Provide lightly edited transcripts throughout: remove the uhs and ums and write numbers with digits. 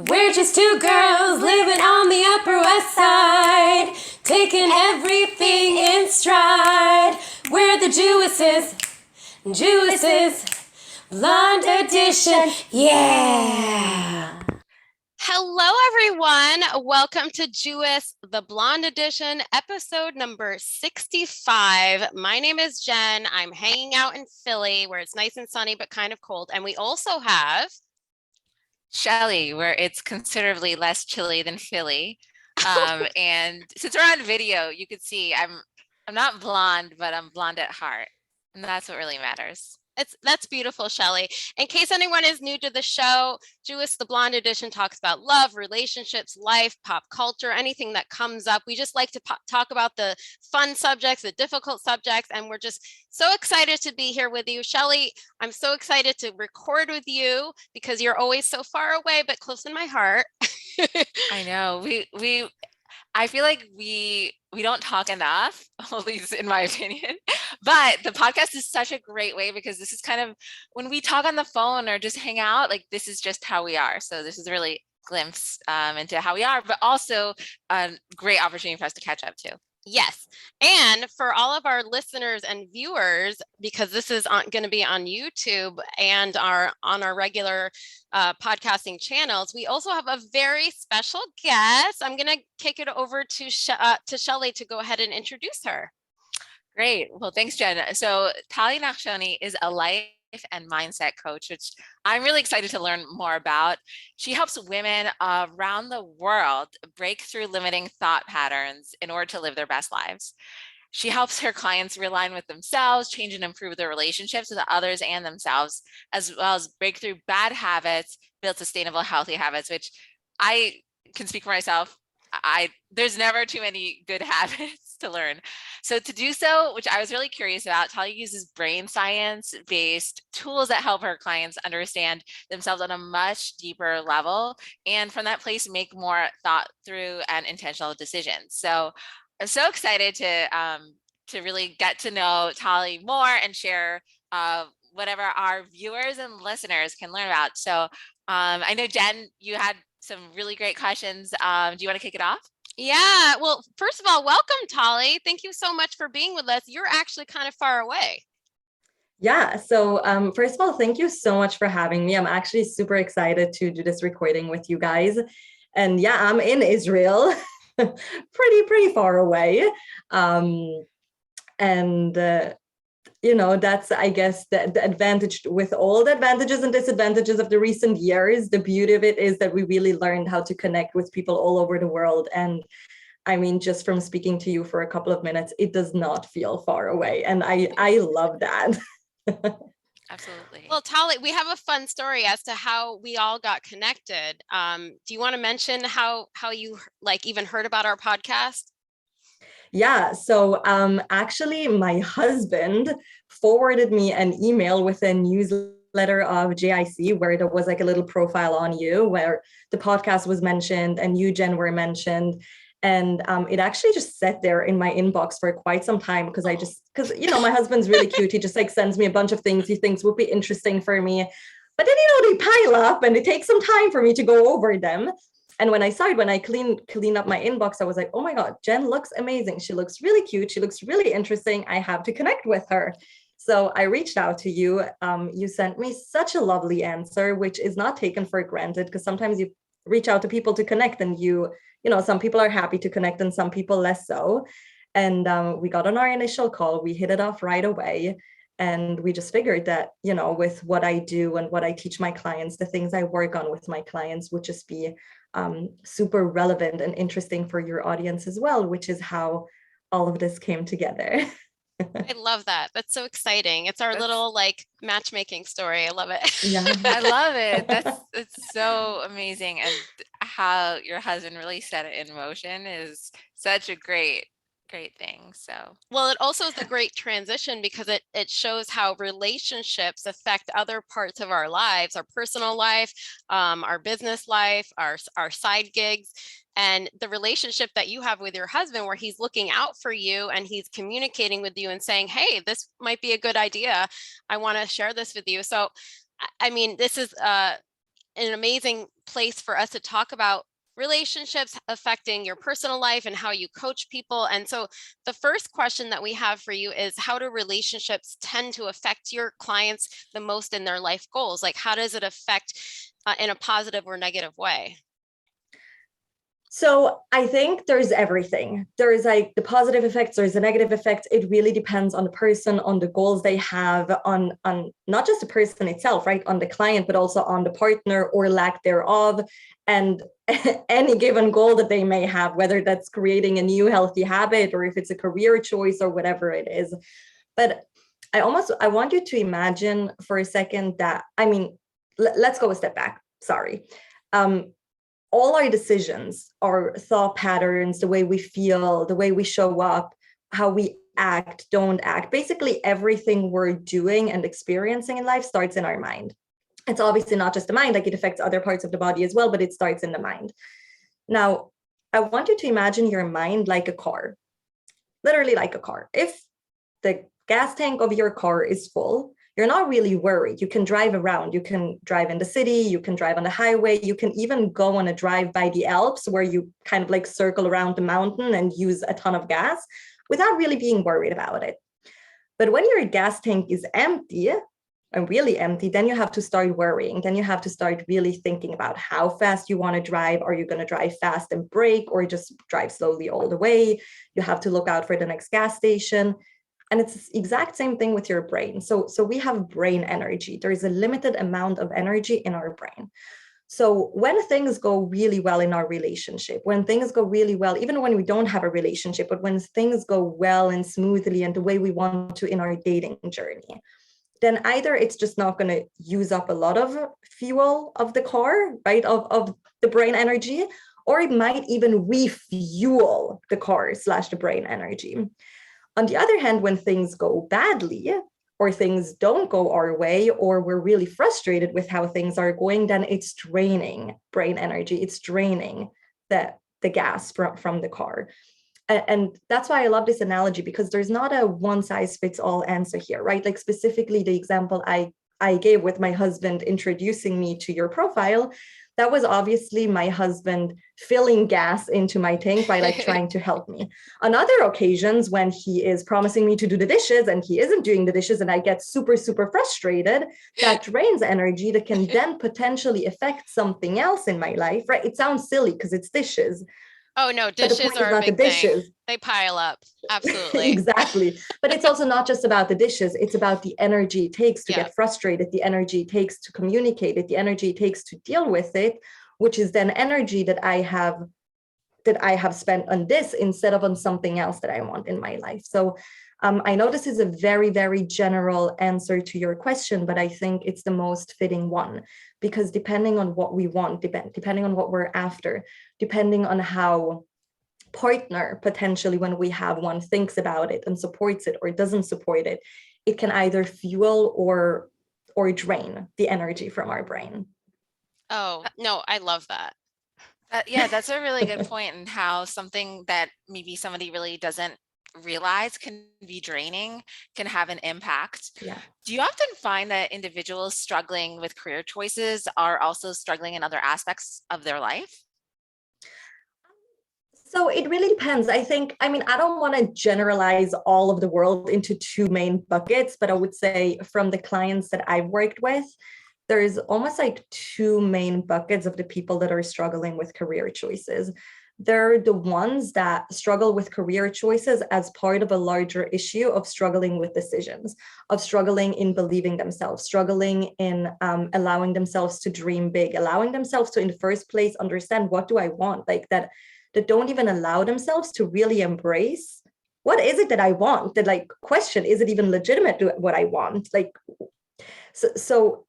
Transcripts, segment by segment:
We're just two girls living on the Upper West Side, taking everything in stride. We're the Jewesses, Jewesses, Blonde Edition, yeah! Hello, everyone. Welcome to Jewess, the Blonde Edition, episode number 65. My name is Jen. I'm hanging out in Philly, where it's nice and sunny, but kind of cold. And we also have Shelly, where it's considerably less chilly than Philly. And since we're on video, you could see I'm not blonde, but I'm blonde at heart. And that's what really matters. That's beautiful, Shelly. In case anyone is new to the show, Jewess, the Blonde Edition talks about love, relationships, life, pop culture, anything that comes up. We just like to talk about the fun subjects, the difficult subjects, and we're just so excited to be here with you. Shelly, I'm so excited to record with you because you're always so far away, but close in my heart. I know. I feel like we don't talk enough, at least in my opinion. But the podcast is such a great way because this is kind of when we talk on the phone or just hang out, like this is just how we are. So this is a really glimpse into how we are, but also a great opportunity for us to catch up too. Yes. And for all of our listeners and viewers, because this is going to be on YouTube and on our regular podcasting channels, we also have a very special guest. I'm going to kick it over to Shelly to go ahead and introduce her. Great. Well, thanks, Jen. So Tali Nachshoni is a life and mindset coach, which I'm really excited to learn more about. She helps women around the world break through limiting thought patterns in order to live their best lives. She helps her clients realign with themselves, change and improve their relationships with others and themselves, as well as break through bad habits, build sustainable, healthy habits, which I can speak for myself. There's never too many good habits to learn. So to do so, which I was really curious about, Talia uses brain science based tools that help her clients understand themselves on a much deeper level. And from that place, make more thought through and intentional decisions. So I'm so excited to really get to know Tali more and share whatever our viewers and listeners can learn about. So I know, Jen, you had some really great questions. Do you want to kick it off? Yeah. Well, first of all, welcome, Tali. Thank you so much for being with us. You're actually kind of far away. Yeah, so first of all, thank you so much for having me. I'm actually super excited to do this recording with you guys. And yeah, I'm in Israel, pretty far away. That's, I guess, the advantage with all the advantages and disadvantages of the recent years. The beauty of it is that we really learned how to connect with people all over the world. And I mean, just from speaking to you for a couple of minutes, it does not feel far away. And I love that. Absolutely. Well, Tali, we have a fun story as to how we all got connected. Do you want to mention how you even heard about our podcast? Yeah, so actually my husband forwarded me an email with a newsletter of JIC where there was like a little profile on you where the podcast was mentioned and you, Jen, were mentioned. And it actually just sat there in my inbox for quite some time because my husband's really cute. He just like sends me a bunch of things he thinks would be interesting for me. But then, they pile up and it takes some time for me to go over them. And when I clean up my inbox, I was like, oh my God, Jen looks amazing. She looks really cute. She looks really interesting. I have to connect with her. So I reached out to you. You sent me such a lovely answer, which is not taken for granted because sometimes you reach out to people to connect and some people are happy to connect and some people less so. And we got on our initial call. We hit it off right away. And we just figured that, with what I do and what I teach my clients, the things I work on with my clients would just be super relevant and interesting for your audience as well, which is how all of this came together. I love that. That's so exciting. It's our little matchmaking story. I love it. Yeah, I love it. It's so amazing. And how your husband really set it in motion is such a great thing. So, well, it also is a great transition because it shows how relationships affect other parts of our lives, our personal life, our business life, our side gigs, and the relationship that you have with your husband where he's looking out for you and he's communicating with you and saying, hey, this might be a good idea. I want to share this with you. So, I mean, this is an amazing place for us to talk about relationships affecting your personal life and how you coach people. And so the first question that we have for you is, how do relationships tend to affect your clients the most in their life goals? Like, how does it affect in a positive or negative way? So I think there's everything. There's like the positive effects, there's the negative effects. It really depends on the person, on the goals they have, on not just the person itself, right? On the client, but also on the partner or lack thereof. And any given goal that they may have, whether that's creating a new healthy habit or if it's a career choice or whatever it is. But I want you to imagine for a second that, I mean, let's go a step back. Sorry. All our decisions, our thought patterns, the way we feel, the way we show up, how we act, don't act, basically everything we're doing and experiencing in life starts in our mind. It's obviously not just the mind, like it affects other parts of the body as well, but it starts in the mind. Now, I want you to imagine your mind like a car, literally like a car. If the gas tank of your car is full, you're not really worried. You can drive around. You can drive in the city. You can drive on the highway. You can even go on a drive by the Alps where you kind of like circle around the mountain and use a ton of gas without really being worried about it. But when your gas tank is empty and really empty, then you have to start worrying. Then you have to start really thinking about how fast you want to drive. Are you going to drive fast and brake or just drive slowly all the way? You have to look out for the next gas station. And it's the exact same thing with your brain. So we have brain energy. There is a limited amount of energy in our brain. So when things go really well in our relationship, when things go really well, even when we don't have a relationship, but when things go well and smoothly and the way we want to in our dating journey, then either it's just not going to use up a lot of fuel of the car, right, of the brain energy, or it might even refuel the car / the brain energy. On the other hand, when things go badly or things don't go our way, or we're really frustrated with how things are going, then it's draining brain energy. It's draining the gas from the car. And that's why I love this analogy, because there's not a one size fits all answer here, right? Like specifically the example I gave with my husband introducing me to your profile, that was obviously my husband filling gas into my tank by like trying to help me. On other occasions, when he is promising me to do the dishes and he isn't doing the dishes and I get super, super frustrated, that drains energy that can then potentially affect something else in my life, right? It sounds silly because it's dishes. Oh no, But the dishes point is are a not the big thing. dishes. They pile up. Absolutely. Exactly. But it's also not just about the dishes. It's about the energy it takes to get frustrated, the energy it takes to communicate it, the energy it takes to deal with it, which is then energy that I have spent on this instead of on something else that I want in my life. So I know this is a very, very general answer to your question, but I think it's the most fitting one, because depending on what we want, depending on what we're after, depending on how partner potentially, when we have one, thinks about it and supports it or doesn't support it, it can either fuel or drain the energy from our brain. Oh no, I love that. Yeah, that's a really good point, and how something that maybe somebody really doesn't realize can be draining can have an impact. Yeah. Do you often find that individuals struggling with career choices are also struggling in other aspects of their life? So it really depends. I don't want to generalize all of the world into two main buckets, but I would say from the clients that I've worked with, there's almost like two main buckets of the people that are struggling with career choices. They're the ones that struggle with career choices as part of a larger issue of struggling with decisions, of struggling in believing themselves, struggling in allowing themselves to dream big, allowing themselves to, in the first place, understand what do I want, like that don't even allow themselves to really embrace what is it that I want, that like question, is it even legitimate what I want? Like, so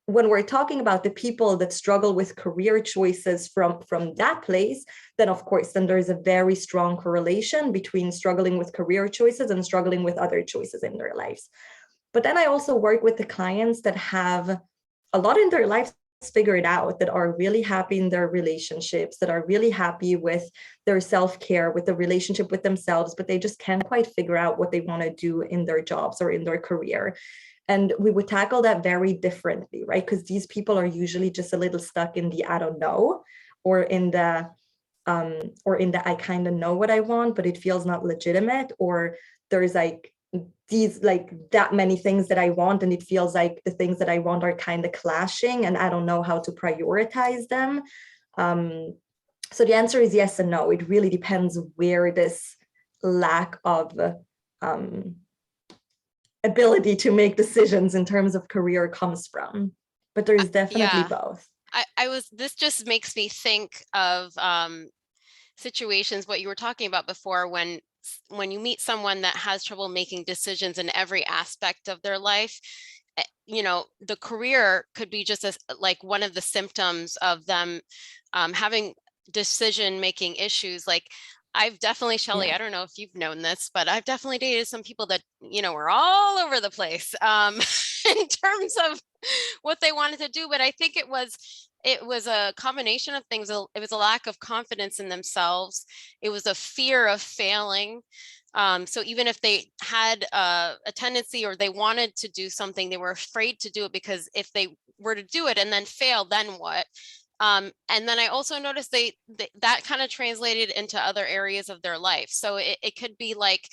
when we're talking about the people that struggle with career choices from that place, then of course, then there's a very strong correlation between struggling with career choices and struggling with other choices in their lives. But then I also work with the clients that have a lot in their lives figured out, that are really happy in their relationships, that are really happy with their self-care, with the relationship with themselves, but they just can't quite figure out what they want to do in their jobs or in their career. And we would tackle that very differently, right? Because these people are usually just a little stuck in the I don't know, or in the I kind of know what I want, but it feels not legitimate, or there's like these like that many things that I want, and it feels like the things that I want are kind of clashing, and I don't know how to prioritize them. So the answer is yes and no. It really depends where this lack of ability to make decisions in terms of career comes from. But there's definitely both. This just makes me think of situations, what you were talking about before, when you meet someone that has trouble making decisions in every aspect of their life. You know, the career could be just like one of the symptoms of them having decision making issues. Like I've definitely, Shelley, I don't know if you've known this, but I've definitely dated some people that, you know, were all over the place in terms of what they wanted to do. But I think it was a combination of things. It was a lack of confidence in themselves. It was a fear of failing. So even if they had a tendency, or they wanted to do something, they were afraid to do it, because if they were to do it and then fail, then what? And then I also noticed that kind of translated into other areas of their life. So it could be like,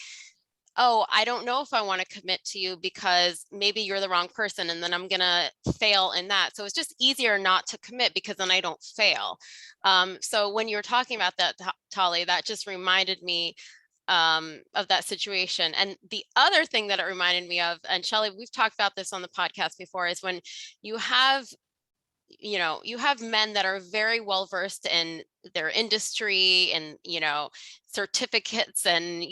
oh, I don't know if I want to commit to you because maybe you're the wrong person, and then I'm going to fail in that. So it's just easier not to commit, because then I don't fail. So when you were talking about that, Tali, that just reminded me of that situation. And the other thing that it reminded me of, and Shelley, we've talked about this on the podcast before, is when you have men that are very well versed in their industry, and, certificates, and,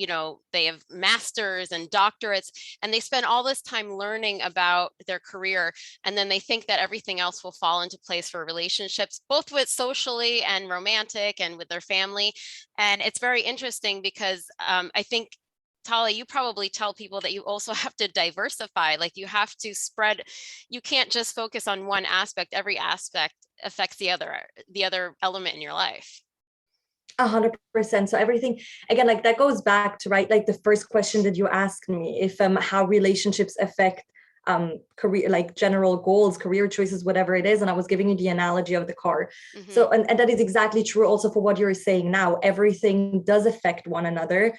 they have masters and doctorates, and they spend all this time learning about their career. And then they think that everything else will fall into place for relationships, both with socially and romantic and with their family. And it's very interesting because I think, Tali, you probably tell people that you also have to diversify. Like you have to spread, you can't just focus on one aspect. Every aspect affects the other element in your life. 100%. So everything, again, like that goes back to, right, like the first question that you asked me, if how relationships affect career, like general goals, career choices, whatever it is. And I was giving you the analogy of the car. Mm-hmm. So, and that is exactly true also for what you're saying now. Everything does affect one another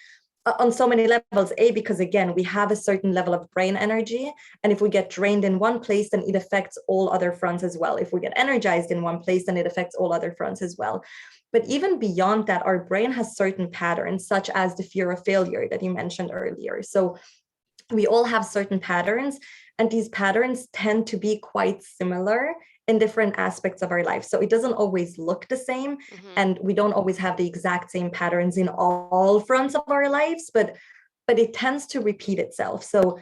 on so many levels. Because again, we have a certain level of brain energy, and if we get drained in one place, then it affects all other fronts as well. If we get energized in one place, then it affects all other fronts as well. But even beyond that, our brain has certain patterns, such as the fear of failure that you mentioned earlier. So we all have certain patterns, and these patterns tend to be quite similar in different aspects of our life. So it doesn't always look the same, mm-hmm. and we don't always have the exact same patterns in all fronts of our lives, but it tends to repeat itself. So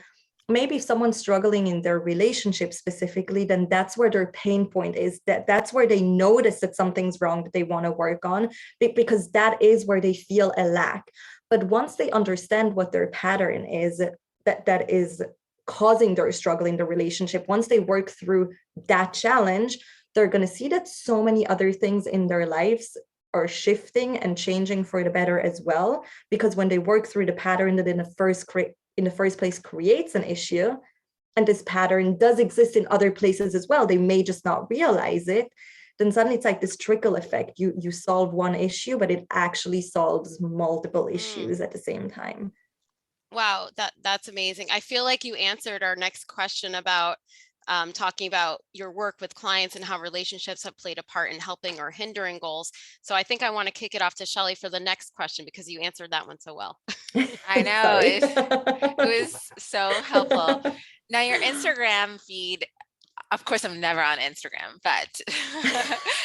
maybe if someone's struggling in their relationship specifically, then that's where their pain point is. That's where they notice that something's wrong that they want to work on, because that is where they feel a lack. But once they understand what their pattern is, that is causing their struggle in the relationship, once they work through that challenge, they're going to see that so many other things in their lives are shifting and changing for the better as well. Because when they work through the pattern that in the first place creates an issue, and this pattern does exist in other places as well, they may just not realize it, then suddenly it's like this trickle effect. You solve one issue, but it actually solves multiple issues at the same time. Wow, that's amazing. I feel like you answered our next question about talking about your work with clients and how relationships have played a part in helping or hindering goals. So I think I want to kick it off to Shelley for the next question, because you answered that one so well. I know, it was so helpful. Now your Instagram feed, of course, I'm never on Instagram, but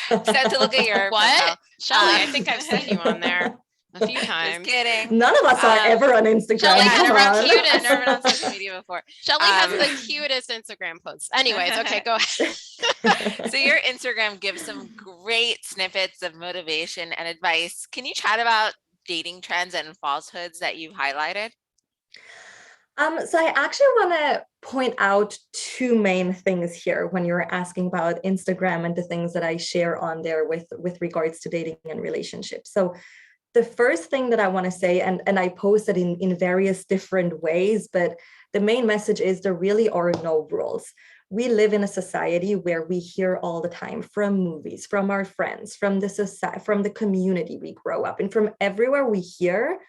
so to look at your what? Shelley, I think I've seen you on there a few times. Just kidding. None of us are ever on Instagram. Shelley has the cutest. I've never been on social media before. Shelley has the cutest Instagram posts. Anyways, okay, go ahead. So your Instagram gives some great snippets of motivation and advice. Can you chat about dating trends and falsehoods that you've highlighted? So I actually want to point out two main things here when you're asking about Instagram and the things that I share on there with regards to dating and relationships. So the first thing that I want to say, and I post it in various different ways, but the main message is there really are no rules. We live in a society where we hear all the time from movies, from our friends, from the society, from the community we grow up in, from everywhere we hear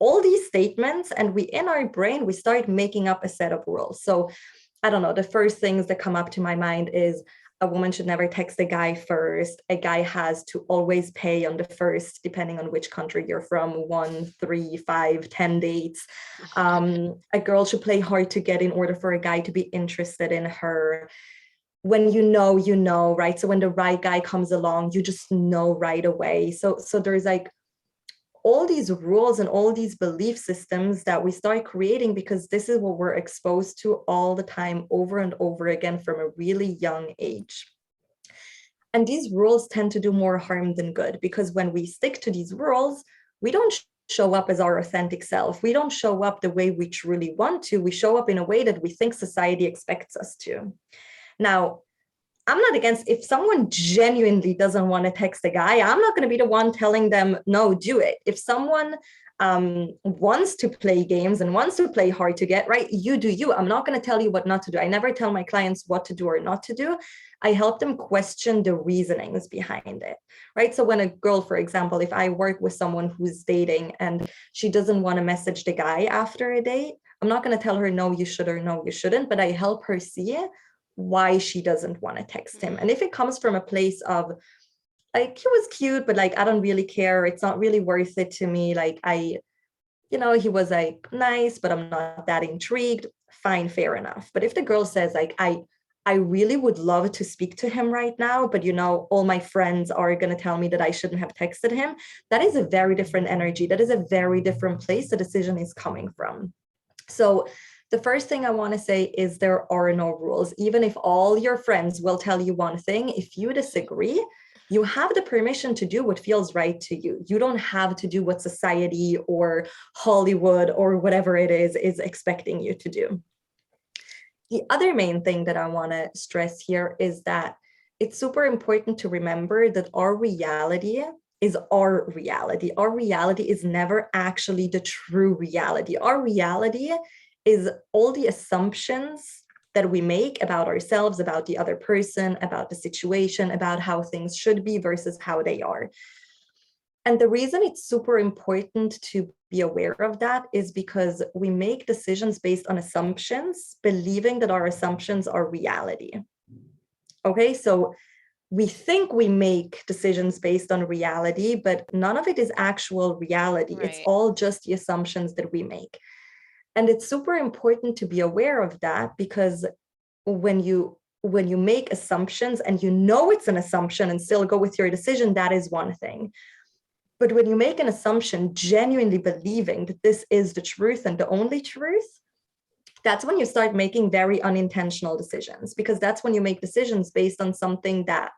all these statements, and we, in our brain, we start making up a set of rules. So I don't know, the first things that come up to my mind is a woman should never text a guy first. A guy has to always pay on the first, depending on which country you're from, 1, 3, 5, 10 dates. A girl should play hard to get in order for a guy to be interested in her. When you know, right? So when the right guy comes along, you just know right away. So there's like all these rules and all these belief systems that we start creating because this is what we're exposed to all the time, over and over again from a really young age. And these rules tend to do more harm than good, because when we stick to these rules, we don't show up as our authentic self. We don't show up the way we truly want to. We show up in a way that we think society expects us to. Now, I'm not against, if someone genuinely doesn't want to text a guy, I'm not going to be the one telling them, no, do it. If someone wants to play games and wants to play hard to get, right, you do you. I'm not going to tell you what not to do. I never tell my clients what to do or not to do. I help them question the reasonings behind it, right? So when a girl, for example, if I work with someone who's dating and she doesn't want to message the guy after a date, I'm not going to tell her, no, you should, or no, you shouldn't, but I help her see why she doesn't want to text him. And if it comes from a place of like, he was cute, but like, I don't really care. It's not really worth it to me. Like he was like nice, but I'm not that intrigued. Fine, fair enough. But if the girl says like, I really would love to speak to him right now, but all my friends are going to tell me that I shouldn't have texted him. That is a very different energy. That is a very different place the decision is coming from. So the first thing I want to say is there are no rules. Even if all your friends will tell you one thing, if you disagree, you have the permission to do what feels right to you. You don't have to do what society or Hollywood or whatever it is expecting you to do. The other main thing that I want to stress here is that it's super important to remember that our reality is our reality. Our reality is never actually the true reality. Our reality is all the assumptions that we make about ourselves, about the other person, about the situation, about how things should be versus how they are. And the reason it's super important to be aware of that is because we make decisions based on assumptions, believing that our assumptions are reality. Okay, so we think we make decisions based on reality, but none of it is actual reality. Right. It's all just the assumptions that we make. And it's super important to be aware of that, because when you make assumptions and it's an assumption and still go with your decision, that is one thing. But when you make an assumption, genuinely believing that this is the truth and the only truth, that's when you start making very unintentional decisions, because that's when you make decisions based on something that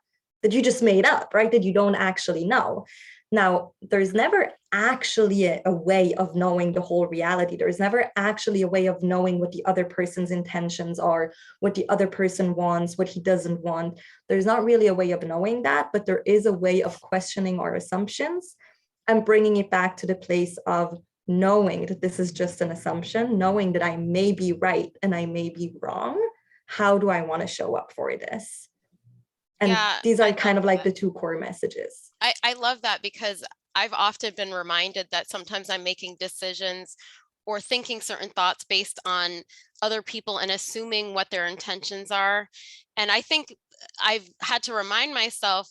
you just made up, right? That you don't actually know. Now, there's never actually a way of knowing the whole reality. There's never actually a way of knowing what the other person's intentions are, what the other person wants, what he doesn't want. There's not really a way of knowing that, but there is a way of questioning our assumptions and bringing it back to the place of knowing that this is just an assumption, knowing that I may be right and I may be wrong. How do I want to show up for this? And these are kind of like the two core messages. I love that, because I've often been reminded that sometimes I'm making decisions or thinking certain thoughts based on other people and assuming what their intentions are. And I think I've had to remind myself,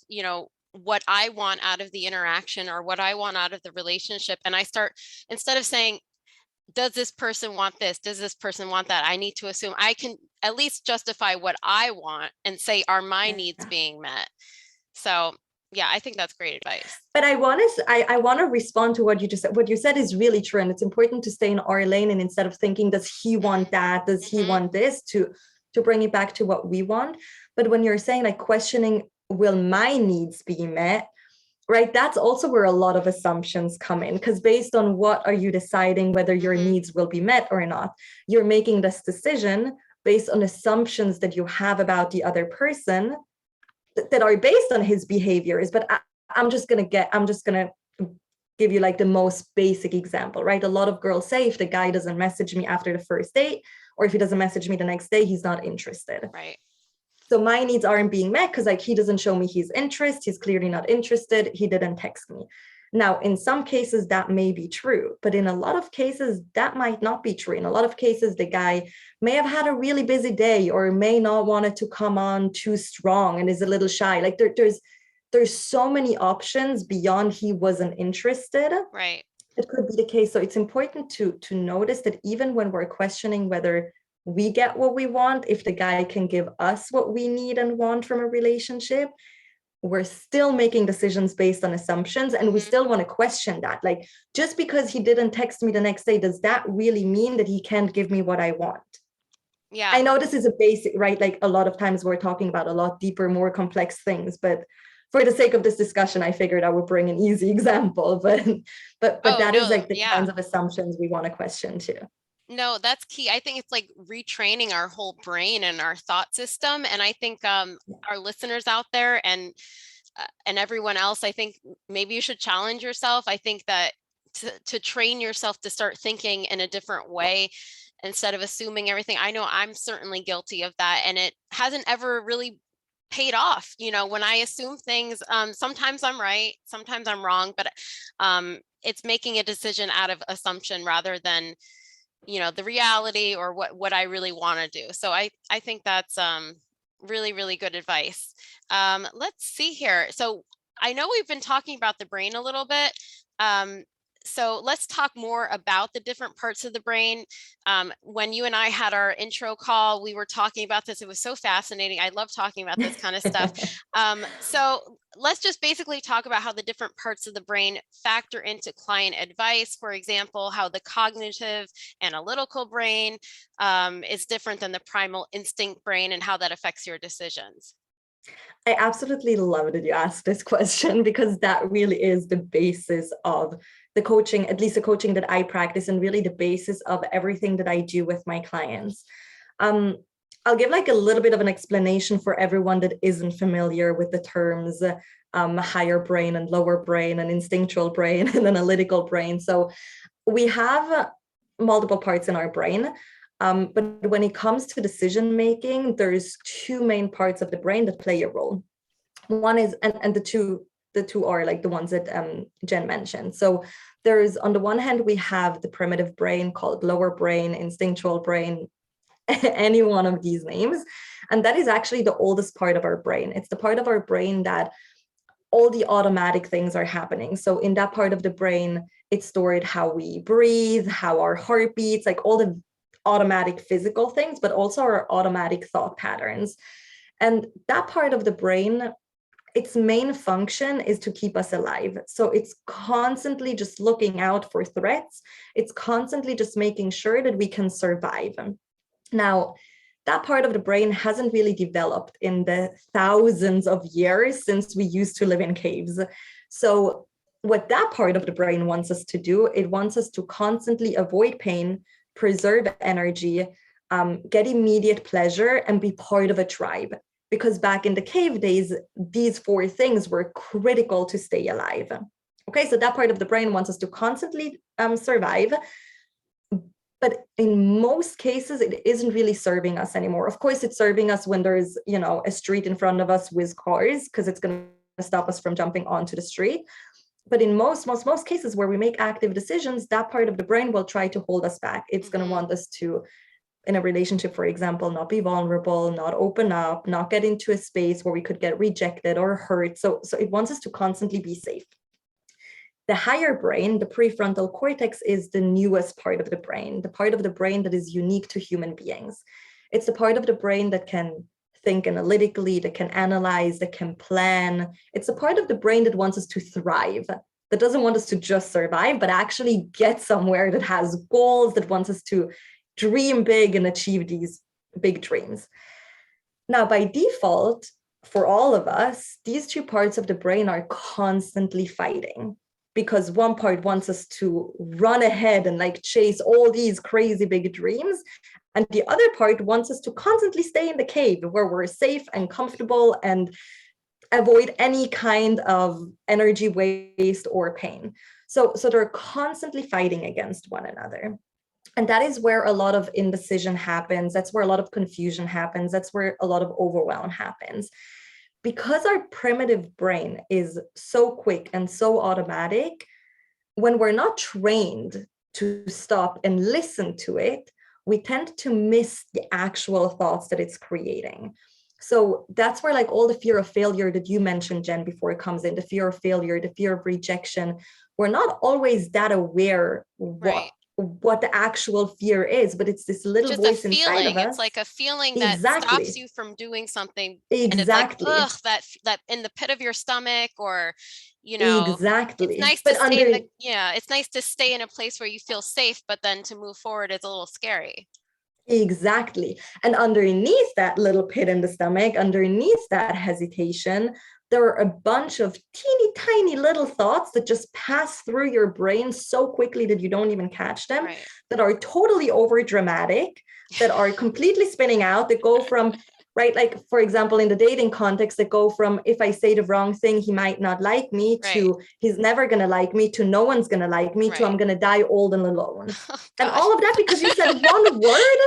what I want out of the interaction or what I want out of the relationship. And I start, instead of saying, does this person want this? Does this person want that? I need to assume I can at least justify what I want and say, are my needs being met? So yeah, I think that's great advice. But I want to respond to what you just said. What you said is really true. And it's important to stay in our lane. And instead of thinking, does he want that? Does he want this? To bring it back to what we want. But when you're saying like questioning, will my needs be met? Right, that's also where a lot of assumptions come in, because based on what are you deciding whether your needs will be met or not? You're making this decision based on assumptions that you have about the other person that are based on his behaviors. But I'm just gonna give you like the most basic example, right? A lot of girls say, if the guy doesn't message me after the first date, or if he doesn't message me the next day, he's not interested. Right. So my needs aren't being met because like he doesn't show me his interest. He's clearly not interested. He didn't text me. Now, in some cases, that may be true, but in a lot of cases, that might not be true. In a lot of cases, the guy may have had a really busy day or may not want it to come on too strong and is a little shy. Like there's so many options beyond he wasn't interested. Right. It could be the case. So it's important to notice that even when we're questioning whether we get what we want, if the guy can give us what we need and want from a relationship, we're still making decisions based on assumptions, and we still want to question that. Like, just because he didn't text me the next day, does that really mean that he can't give me what I want? Yeah. I know this is a basic, right? Like a lot of times we're talking about a lot deeper, more complex things, but for the sake of this discussion, I figured I would bring an easy example, but that is like the kinds of assumptions we want to question too. No, that's key. I think it's like retraining our whole brain and our thought system. And I think our listeners out there and everyone else, I think maybe you should challenge yourself. I think that to train yourself to start thinking in a different way instead of assuming everything. I know I'm certainly guilty of that, and it hasn't ever really paid off. You know, when I assume things, sometimes I'm right, sometimes I'm wrong, but it's making a decision out of assumption rather than, you know, the reality or what I really want to do. So I think that's really, really good advice. Let's see here. So I know we've been talking about the brain a little bit. So let's talk more about the different parts of the brain. When you and I had our intro call, we were talking about this. It was so fascinating. I love talking about this kind of stuff. So let's just basically talk about how the different parts of the brain factor into client advice. For example, how the cognitive analytical brain is different than the primal instinct brain and how that affects your decisions. I absolutely love that you asked this question, because that really is the basis of the coaching, at least the coaching that I practice, and really the basis of everything that I do with my clients. I'll give like a little bit of an explanation for everyone that isn't familiar with the terms higher brain and lower brain and instinctual brain and analytical brain. So we have multiple parts in our brain. But when it comes to decision making, there's two main parts of the brain that play a role. One is, and the two are like the ones that Jen mentioned. So there's, on the one hand, we have the primitive brain called lower brain, instinctual brain, any one of these names. And that is actually the oldest part of our brain. It's the part of our brain that all the automatic things are happening. So in that part of the brain, it's stored how we breathe, how our heart beats, like all the automatic physical things, but also our automatic thought patterns. And that part of the brain, its main function is to keep us alive. So it's constantly just looking out for threats. It's constantly just making sure that we can survive. Now, that part of the brain hasn't really developed in the thousands of years since we used to live in caves. So what that part of the brain wants us to do, it wants us to constantly avoid pain, preserve energy, get immediate pleasure, and be part of a tribe. Because back in the cave days, these four things were critical to stay alive. Okay, so that part of the brain wants us to constantly survive. But in most cases, it isn't really serving us anymore. Of course, it's serving us when there's, you know, a street in front of us with cars, because it's going to stop us from jumping onto the street. But in most cases where we make active decisions, that part of the brain will try to hold us back. It's going to want us to, in a relationship, for example, not be vulnerable, not open up, not get into a space where we could get rejected or hurt. So it wants us to constantly be safe. The higher brain, the prefrontal cortex, is the newest part of the brain, the part of the brain that is unique to human beings. It's the part of the brain that can think analytically, that can analyze, that can plan. It's a part of the brain that wants us to thrive, that doesn't want us to just survive, but actually get somewhere, that has goals, that wants us to dream big and achieve these big dreams. Now, by default, for all of us, these two parts of the brain are constantly fighting, because one part wants us to run ahead and like chase all these crazy big dreams. And the other part wants us to constantly stay in the cave where we're safe and comfortable and avoid any kind of energy waste or pain. So they're constantly fighting against one another. And that is where a lot of indecision happens. That's where a lot of confusion happens. That's where a lot of overwhelm happens. Because our primitive brain is so quick and so automatic, when we're not trained to stop and listen to it, we tend to miss the actual thoughts that it's creating. So that's where like all the fear of failure that you mentioned, Jen, before it comes in, the fear of failure, the fear of rejection, we're not always that aware Right. what the actual fear is, but it's this little Just a voice inside of feeling. It's us. like a feeling that stops Exactly. you from doing something. And it's like, Exactly. ugh, that in the pit of your stomach, or, it's Exactly. nice to But stay under it's nice to stay in a place where you feel safe, but then to move forward is a little scary. Exactly. And underneath that little pit in the stomach, underneath that hesitation, there are a bunch of teeny tiny little thoughts that just pass through your brain so quickly that you don't even catch them, Right. that are totally over dramatic, that are completely spinning out, that go from, right, like for example, in the dating context, that go from, if I say the wrong thing, he might not like me, Right. to he's never going to like me, to no one's going to like me, to Right. I'm going to die old and alone. Oh, And God. all of that because you said one word,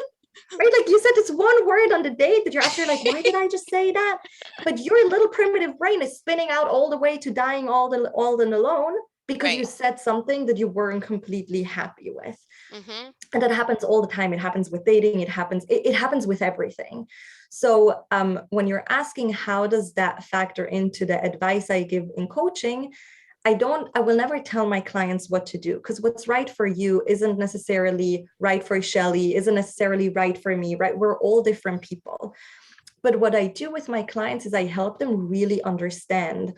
right? Like you said this one word on the date that you're after, like, why did I just say that? But your little primitive brain is spinning out all the way to dying all and alone because Right. you said something that you weren't completely happy with. Mm-hmm. And that happens all the time. It happens with dating. It happens with everything. So when you're asking how does that factor into the advice I give in coaching, I will never tell my clients what to do, because what's right for you isn't necessarily right for Shelly, isn't necessarily right for me, right? We're all different people. But what I do with my clients is I help them really understand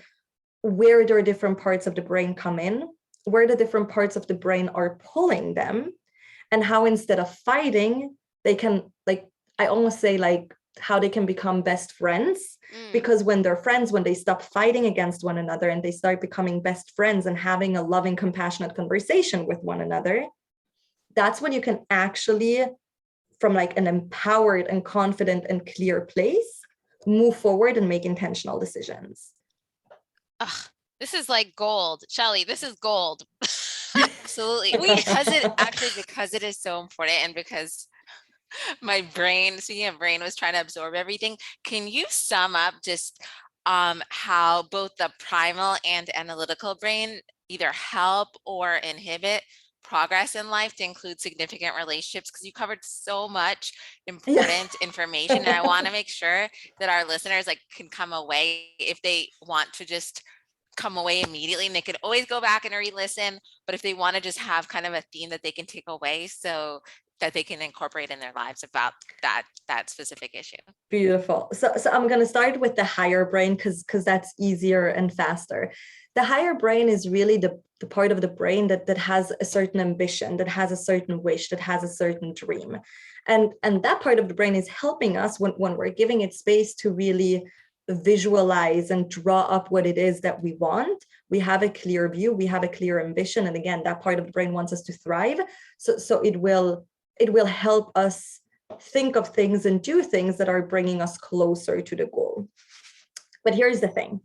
where their different parts of the brain come in, where the different parts of the brain are pulling them, and how instead of fighting, they can, like, I almost say, like, how they can become best friends. Because when they're friends, when they stop fighting against one another and they start becoming best friends and having a loving, compassionate conversation with one another, that's when you can actually, from like an empowered and confident and clear place, move forward and make intentional decisions. Ugh, this is like gold. Shelly, this is gold. Absolutely. Because it is so important, and because my brain, speaking of brain, was trying to absorb everything. Can you sum up just how both the primal and analytical brain either help or inhibit progress in life, to include significant relationships? Because you covered so much important information, and I want to make sure that our listeners can come away, if they want to just come away immediately, and they could always go back and re-listen, but if they want to just have kind of a theme that they can take away, so that they can incorporate in their lives about that specific issue. Beautiful. So I'm going to start with the higher brain, because that's easier and faster. The higher brain is really the part of the brain that has a certain ambition, that has a certain wish, that has a certain dream. And that part of the brain is helping us when we're giving it space to really visualize and draw up what it is that we want. We have a clear view, we have a clear ambition. And again, that part of the brain wants us to thrive. So it will help us think of things and do things that are bringing us closer to the goal. But here's the thing.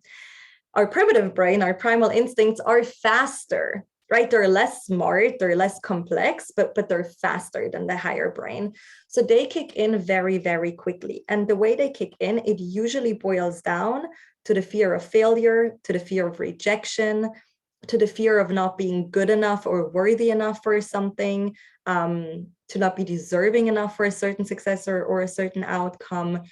Our primitive brain, our primal instincts are faster, right? They're less smart, they're less complex, but they're faster than the higher brain. So they kick in very, very quickly. And the way they kick in, it usually boils down to the fear of failure, to the fear of rejection, to the fear of not being good enough or worthy enough for something, to not be deserving enough for a certain success or a certain outcome.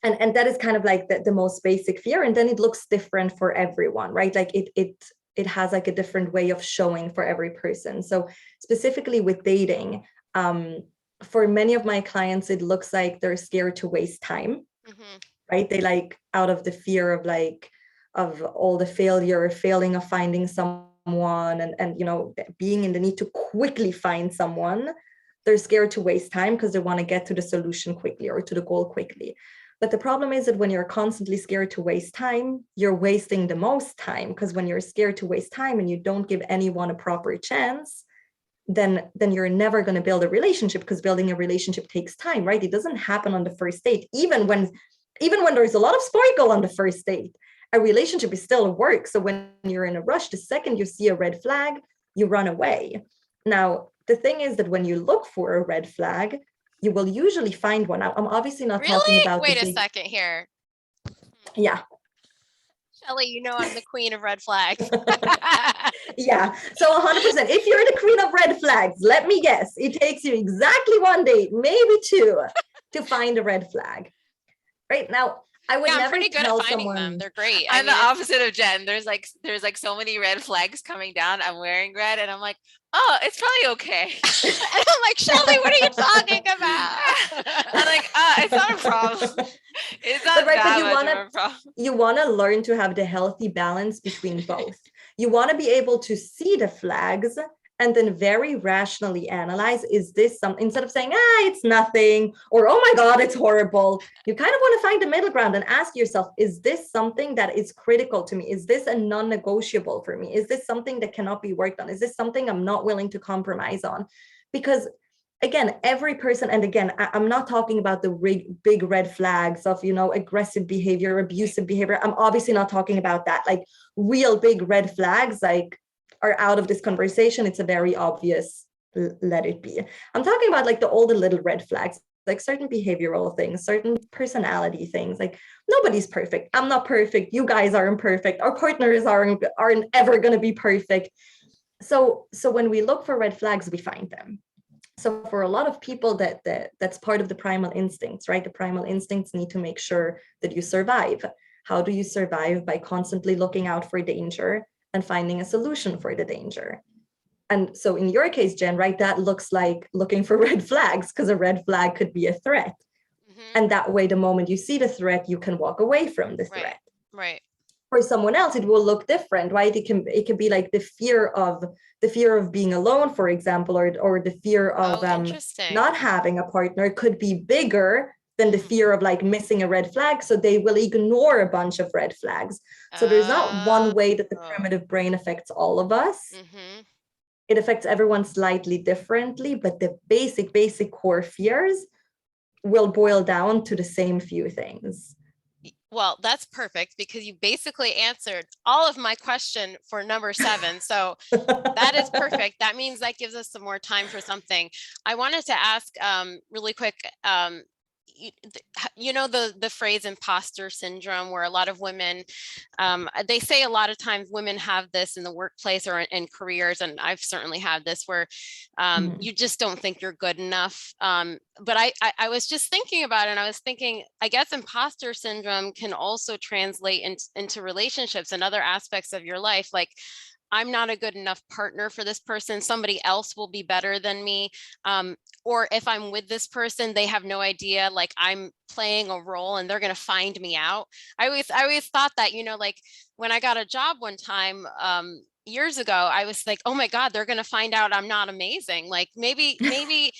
And that is kind of like the most basic fear. And then it looks different for everyone, right? Like it has like a different way of showing for every person. So specifically with dating, for many of my clients, it looks like they're scared to waste time, right? They out of the fear of all the failing of finding someone and being in the need to quickly find someone. They're scared to waste time because they want to get to the solution quickly or to the goal quickly. But the problem is that when you're constantly scared to waste time, you're wasting the most time, because when you're scared to waste time and you don't give anyone a proper chance, then you're never going to build a relationship, because building a relationship takes time, right? It doesn't happen on the first date. Even when there's a lot of sparkle on the first date, a relationship is still a work. So when you're in a rush, the second you see a red flag, you run away. Now, the thing is that when you look for a red flag, you will usually find one. I'm obviously not talking Really? about Wait the a big, second here. yeah. Shelley, you know I'm the queen of red flags. Yeah, so 100%. If you're the queen of red flags, let me guess, it takes you exactly 1 day, maybe 2, to find a red flag. Right now, I would Yeah, I'm never pretty good at tell finding them. someone. They're great. I I'm the mean, it's- opposite of Jen. There's like so many red flags coming down. I'm wearing red and I'm like, oh, it's probably okay. and I'm like, Shelley, what are you talking about? I'm like, it's not a problem. It's not But right, but that you much want of to a problem. you want to learn to have the healthy balance between both. You want to be able to see the flags and then very rationally analyze, is this something, instead of saying, it's nothing, or, oh my God, it's horrible. You kind of want to find the middle ground and ask yourself, is this something that is critical to me? Is this a non-negotiable for me? Is this something that cannot be worked on? Is this something I'm not willing to compromise on? Because again, every person, and again, I'm not talking about the big red flags of, aggressive behavior, abusive behavior. I'm obviously not talking about that. Like real big red flags, like, are out of this conversation. It's a very obvious, let it be. I'm talking about like all the little red flags, like certain behavioral things, certain personality things. Like nobody's perfect. I'm not perfect. You guys aren't perfect. Our partners aren't ever going to be perfect. So when we look for red flags, we find them. So for a lot of people, that's part of the primal instincts, right? The primal instincts need to make sure that you survive. How do you survive? By constantly looking out for danger and finding a solution for the danger. And so in your case, Jen, right, that looks like looking for red flags, because a red flag could be a threat. And that way, the moment you see the threat, you can walk away from the threat. Right. For someone else, it will look different, right? It can be like the fear of being alone, for example, or the fear of not having a partner could be bigger than the fear of like missing a red flag. So they will ignore a bunch of red flags. So there's not one way that the primitive brain affects all of us. It affects everyone slightly differently, but the basic core fears will boil down to the same few things. Well, that's perfect, because you basically answered all of my question for number 7. So that is perfect. That means that gives us some more time for something. I wanted to ask really quick, the phrase imposter syndrome, where a lot of women, they say a lot of times women have this in the workplace or in careers, and I've certainly had this, where you just don't think you're good enough. But I was just thinking about it, and I was thinking, I guess imposter syndrome can also translate into relationships and other aspects of your life. Like, I'm not a good enough partner for this person. Somebody else will be better than me. Or if I'm with this person, they have no idea, like I'm playing a role and they're going to find me out. I always thought that, like when I got a job one time, years ago, I was like, oh my God, they're going to find out I'm not amazing. Like maybe I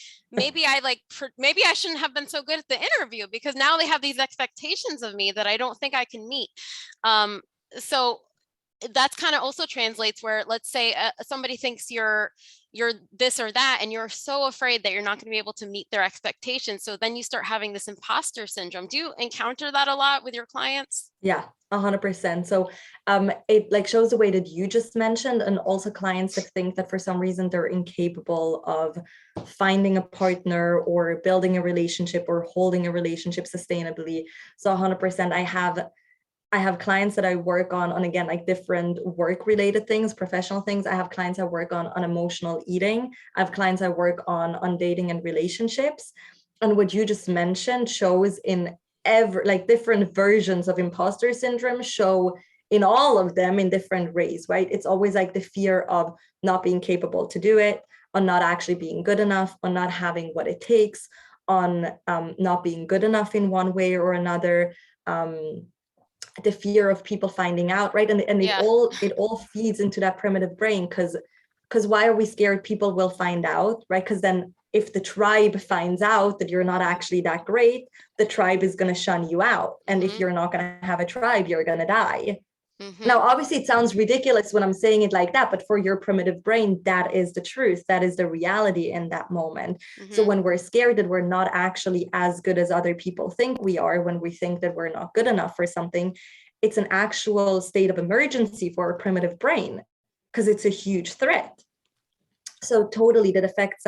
shouldn't have been so good at the interview, because now they have these expectations of me that I don't think I can meet. So that's kind of also translates where, let's say somebody thinks you're this or that, and you're so afraid that you're not going to be able to meet their expectations. So then you start having this imposter syndrome. Do you encounter that a lot with your clients? Yeah, 100%. So it like shows the way that you just mentioned, and also clients that think that for some reason they're incapable of finding a partner or building a relationship or holding a relationship sustainably. So 100%, I have clients that I work on again, like different work related things, professional things. I have clients I work on emotional eating. I have clients I work on dating and relationships. And what you just mentioned shows in different versions of imposter syndrome show in all of them in different ways, right? It's always like the fear of not being capable to do it, on not actually being good enough, on not having what it takes, on not being good enough in one way or another. The fear of people finding out, right? And it all feeds into that primitive brain, because why are we scared people will find out, right? Because then if the tribe finds out that you're not actually that great, the tribe is going to shun you out. And if you're not going to have a tribe, you're going to die. Now, obviously, it sounds ridiculous when I'm saying it like that, but for your primitive brain, that is the truth. That is the reality in that moment. So when we're scared that we're not actually as good as other people think we are, when we think that we're not good enough for something, it's an actual state of emergency for our primitive brain, because it's a huge threat. So totally that affects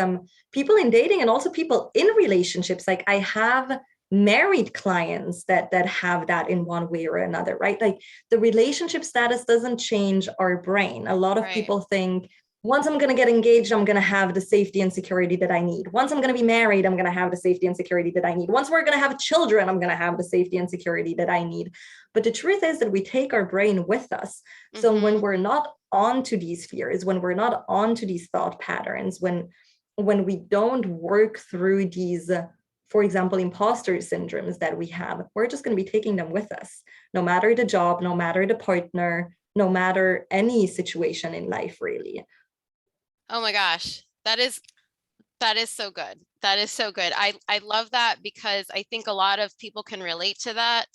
people in dating and also people in relationships. Like I have married clients that have that in one way or another, right? Like the relationship status doesn't change our brain. A lot of Right. people think once I'm going to get engaged, I'm going to have the safety and security that I need. Once I'm going to be married, I'm going to have the safety and security that I need. Once we're going to have children, I'm going to have the safety and security that I need. But the truth is that we take our brain with us. So when we're not onto these fears, when we're not onto these thought patterns, when we don't work through these, for example, imposter syndromes that we have, we're just going to be taking them with us, no matter the job, no matter the partner, no matter any situation in life, really. Oh my gosh, that is so good. That is so good. I love that because I think a lot of people can relate to that,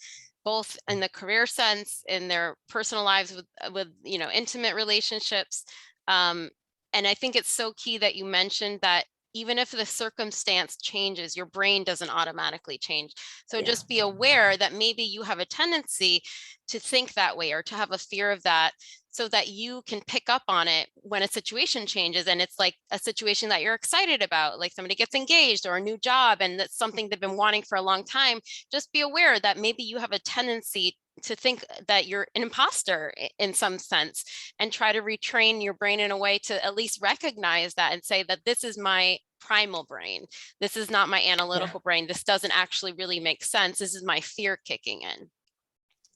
both in the career sense, in their personal lives with intimate relationships. And I think it's so key that you mentioned that even if the circumstance changes, your brain doesn't automatically change. So just be aware that maybe you have a tendency to think that way or to have a fear of that, so that you can pick up on it when a situation changes and it's like a situation that you're excited about, like somebody gets engaged or a new job and that's something they've been wanting for a long time. Just be aware that maybe you have a tendency to think that you're an imposter in some sense, and try to retrain your brain in a way to at least recognize that and say that this is my primal brain. This is not my analytical brain. This doesn't actually really make sense. This is my fear kicking in.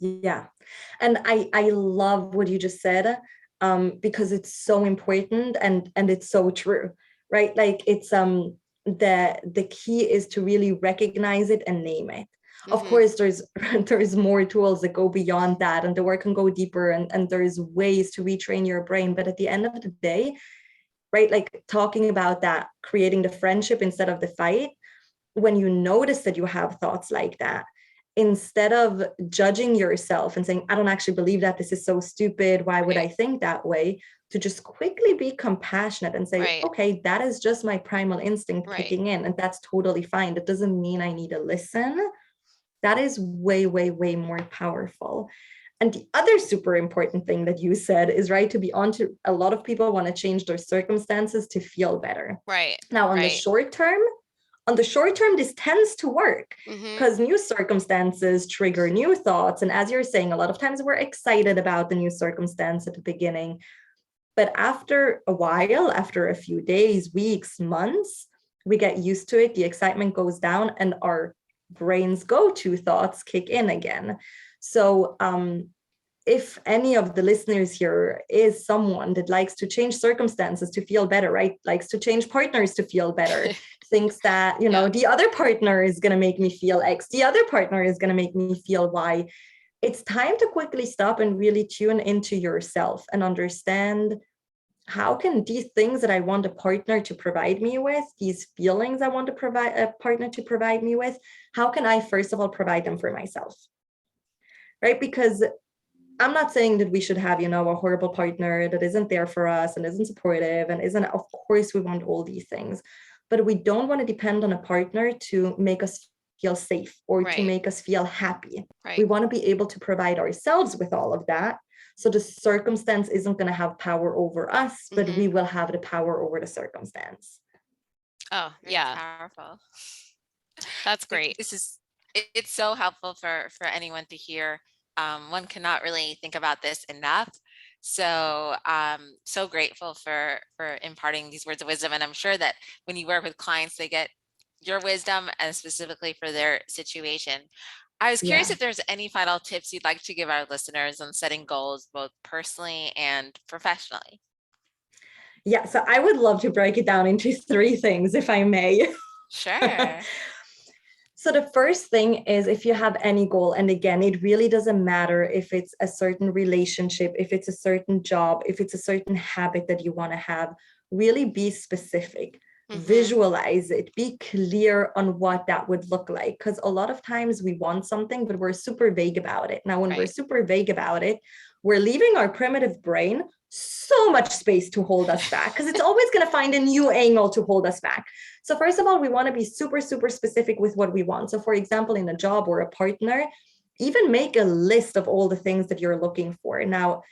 Yeah. And I love what you just said, because it's so important and it's so true, right? Like it's the key is to really recognize it and name it. Of course, there's more tools that go beyond that, and the work can go deeper, and there's ways to retrain your brain. But at the end of the day, right, like talking about that, creating the friendship instead of the fight, when you notice that you have thoughts like that, instead of judging yourself and saying, I don't actually believe that, this is so stupid, why would I think that way, to just quickly be compassionate and say, okay, that is just my primal instinct kicking in, and that's totally fine. That doesn't mean I need to listen. That is way, way, way more powerful. And the other super important thing that you said is, right, to be on to, a lot of people want to change their circumstances to feel better. Right. Now, on the short term, this tends to work because new circumstances trigger new thoughts. And as you're saying, a lot of times we're excited about the new circumstance at the beginning. But after a while, after a few days, weeks, months, we get used to it. The excitement goes down and our brain's go-to thoughts kick in again. So if any of the listeners here is someone that likes to change circumstances to feel better, right? Likes to change partners to feel better, thinks that, the other partner is going to make me feel X, the other partner is going to make me feel Y. It's time to quickly stop and really tune into yourself and understand, how can these things that I want a partner to provide me with, these feelings I want to provide a partner to provide me with, how can I first of all provide them for myself? Right? Because I'm not saying that we should have, a horrible partner that isn't there for us and isn't supportive and isn't, of course, we want all these things, but we don't want to depend on a partner to make us feel safe or to make us feel happy. We want to be able to provide ourselves with all of that. So the circumstance isn't going to have power over us, but we will have the power over the circumstance. Oh, yeah. Powerful. That's great. It's so helpful for anyone to hear. One cannot really think about this enough. So so grateful for imparting these words of wisdom. And I'm sure that when you work with clients, they get your wisdom and specifically for their situation. I was curious if there's any final tips you'd like to give our listeners on setting goals, both personally and professionally. Yeah, so I would love to break it down into 3 things, if I may. Sure. So the first thing is, if you have any goal, and again, it really doesn't matter if it's a certain relationship, if it's a certain job, if it's a certain habit that you want to have, really be specific. Visualize it, be clear on what that would look like, because a lot of times we want something, but we're super vague about it. Now, when we're super vague about it, we're leaving our primitive brain so much space to hold us back, because it's always going to find a new angle to hold us back. So first of all, we want to be super, super specific with what we want. So for example, in a job or a partner, even make a list of all the things that you're looking for. Now,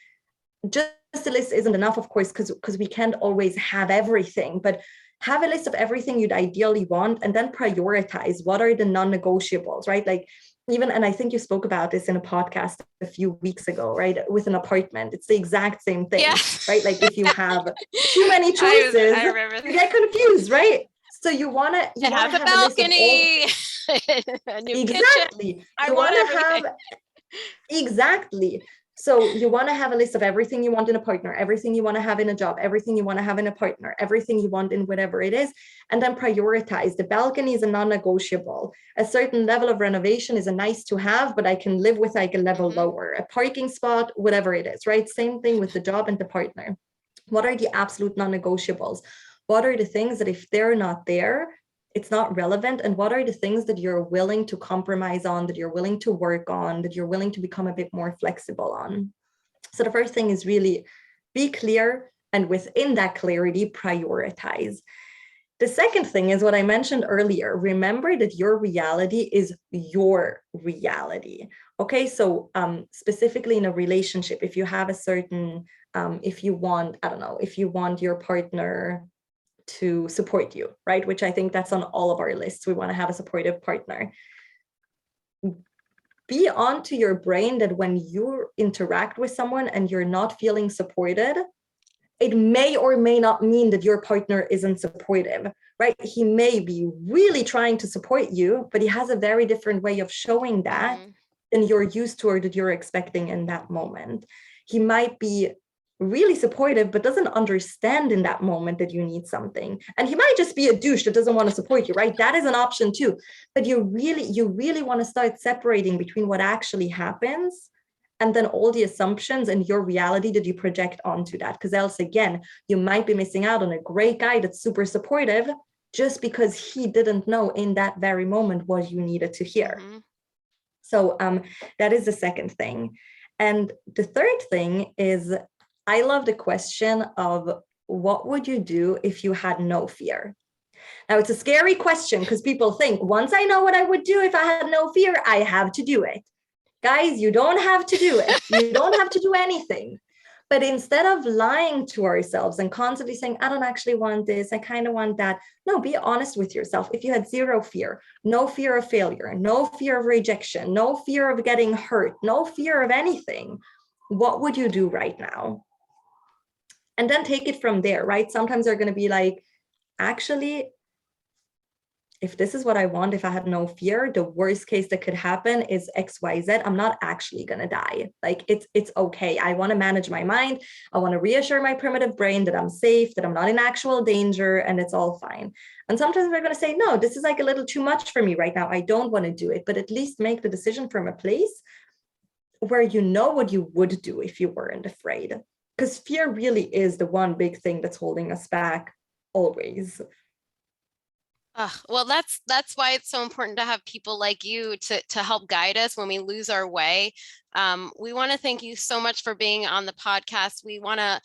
just a list isn't enough, of course, because we can't always have everything, but have a list of everything you'd ideally want, and then prioritize what are the non-negotiables, right? Like even, and I think you spoke about this in a podcast a few weeks ago, right? With an apartment, it's the exact same thing, Yeah. right? Like if you have too many choices, I remember you get confused, right? So you want to It has a have a list of all, balcony, a new kitchen. exactly. I You want want to everything. have exactly. So you want to have a list of everything you want in a partner, everything you want to have in a job, everything you want to have in a partner, everything you want in whatever it is, and then prioritize. The balcony is a non-negotiable. A certain level of renovation is a nice to have, but I can live with like a level lower. A parking spot, whatever it is, right? Same thing with the job and the partner. What are the absolute non-negotiables? What are the things that if they're not there, it's not relevant? And what are the things that you're willing to compromise on, that you're willing to work on, that you're willing to become a bit more flexible on? So the first thing is really be clear, and within that clarity, prioritize. The second thing is what I mentioned earlier. Remember that your reality is your reality. Okay, so specifically in a relationship, if you have a certain, if you want, I don't know, if you want your partner to support you, right? Which I think that's on all of our lists. We want to have a supportive partner. Be onto your brain that when you interact with someone and you're not feeling supported, it may or may not mean that your partner isn't supportive, right? He may be really trying to support you, but he has a very different way of showing that than you're used to or that you're expecting in that moment. He might be really supportive, but doesn't understand in that moment that you need something. And he might just be a douche that doesn't want to support you, right? That is an option too. But you really want to start separating between what actually happens and then all the assumptions and your reality that you project onto that. Because else, again, you might be missing out on a great guy that's super supportive just because he didn't know in that very moment what you needed to hear. So that is the second thing. And the third thing is, I love the question of what would you do if you had no fear? Now, it's a scary question because people think once I know what I would do if I had no fear, I have to do it. Guys, you don't have to do it. You don't have to do anything. But instead of lying to ourselves and constantly saying, I don't actually want this, I kind of want that. No, be honest with yourself. If you had zero fear, no fear of failure, no fear of rejection, no fear of getting hurt, no fear of anything, what would you do right now? And then take it from there, right? Sometimes they're going to be like, actually, if this is what I want, if I had no fear, the worst case that could happen is XYZ. I'm not actually going to die. Like it's okay. I want to manage my mind. I want to reassure my primitive brain that I'm safe, that I'm not in actual danger, and it's all fine. And sometimes we're going to say, no, this is like a little too much for me right now. I don't want to do it, but at least make the decision from a place where you know what you would do if you weren't afraid. Because fear really is the one big thing that's holding us back always. Well, that's why it's so important to have people like you to help guide us when we lose our way. We want to thank you so much for being on the podcast. We want to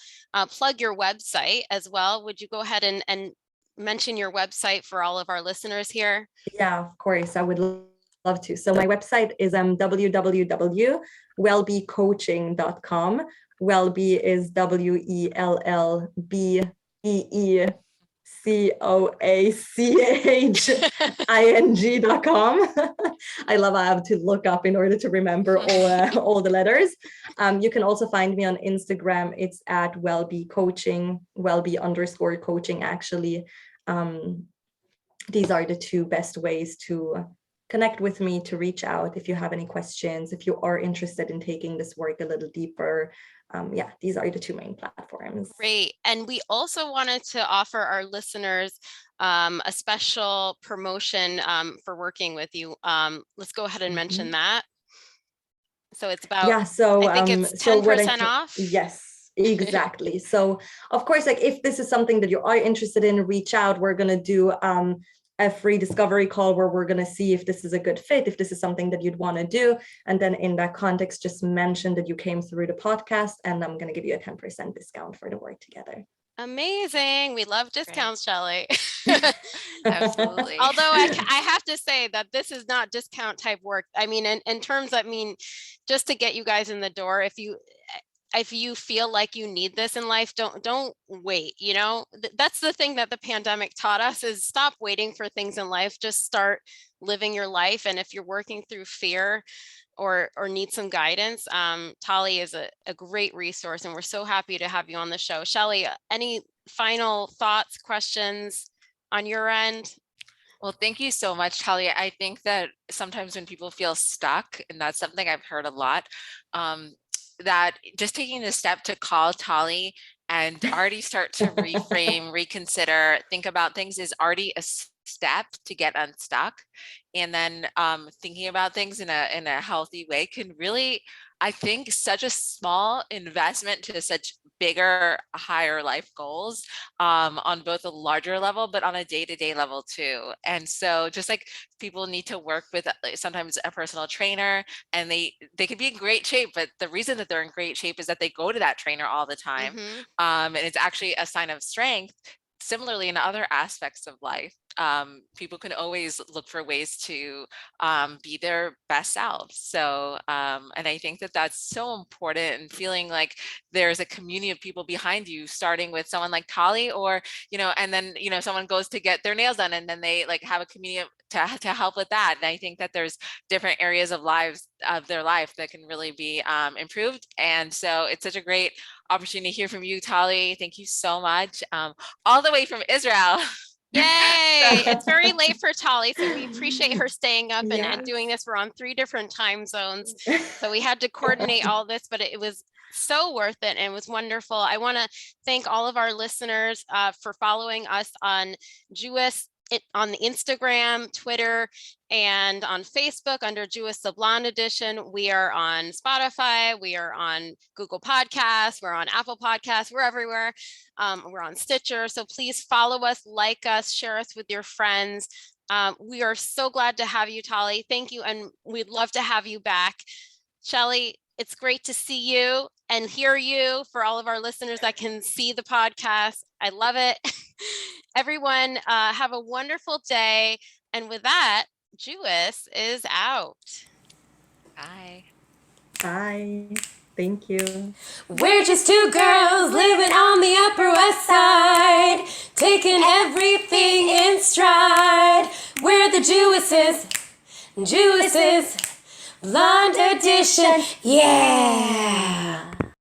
plug your website as well. Would you go ahead and mention your website for all of our listeners here? Yeah, of course. I would love to. So my website is www.wellbecoaching.com. Wellbe is WELLBEECOACHING.com. I love I have to look up in order to remember all the letters. You can also find me on Instagram. It's at Wellbe Coaching, Wellbe_coaching actually. These are the two best ways to connect with me, to reach out if you have any questions, if you are interested in taking this work a little deeper. Yeah, these are the two main platforms. Great. And we also wanted to offer our listeners a special promotion for working with you. Let's go ahead and mention that. So it's about, yeah, so I think it's 10% off. Yes, exactly. So of course, like if this is something that you are interested in, reach out. We're going to do a free discovery call where we're going to see if this is a good fit, if this is something that you'd want to do. And then in that context, just mention that you came through the podcast, and I'm going to give you a 10% discount for the work together. Amazing. We love discounts, Shelly. Absolutely. Although I have to say that this is not discount type work. I mean, in terms, I mean, just to get you guys in the door, if you, if you feel like you need this in life, don't wait. You know, that's the thing that the pandemic taught us, is stop waiting for things in life. Just start living your life. And if you're working through fear or need some guidance, Tali is a great resource, and we're so happy to have you on the show. Shelly, any final thoughts, questions on your end? Well, thank you so much, Talia. I think that sometimes when people feel stuck, and that's something I've heard a lot, that just taking the step to call Tali and already start to reframe, reconsider, think about things is already a step to get unstuck. And then thinking about things in a healthy way can really, I think, such a small investment to such bigger, higher life goals on both a larger level, but on a day-to-day level too. And so just like people need to work with sometimes a personal trainer, and they can be in great shape, but the reason that they're in great shape is that they go to that trainer all the time. And it's actually a sign of strength. Similarly, in other aspects of life, people can always look for ways to be their best selves. So, and I think that that's so important, and feeling like there's a community of people behind you, starting with someone like Tali, or, and then, someone goes to get their nails done, and then they like have a community to help with that. And I think that there's different areas of their life that can really be improved. And so it's such a great opportunity to hear from you, Tali. Thank you so much. All the way from Israel. Yay! It's very late for Tali, so we appreciate her staying up and doing this. We're on 3 different time zones, so we had to coordinate all this, but it was so worth it, and it was wonderful. I want to thank all of our listeners for following us on Jewess on the Instagram, Twitter, and on Facebook under Jewess the Blonde Edition. We are on Spotify, we are on Google Podcasts, we're on Apple Podcasts, we're everywhere. We're on Stitcher. So please follow us, like us, share us with your friends. We are so glad to have you, Tali. Thank you. And we'd love to have you back. Shelly, it's great to see you and hear you. For all of our listeners that can see the podcast, I love it. Everyone, have a wonderful day. And with that, Jewess is out. Bye. Bye. Thank you. We're just 2 girls living on the Upper West Side, taking everything in stride. We're the Jewesses, Blonde Edition, yeah.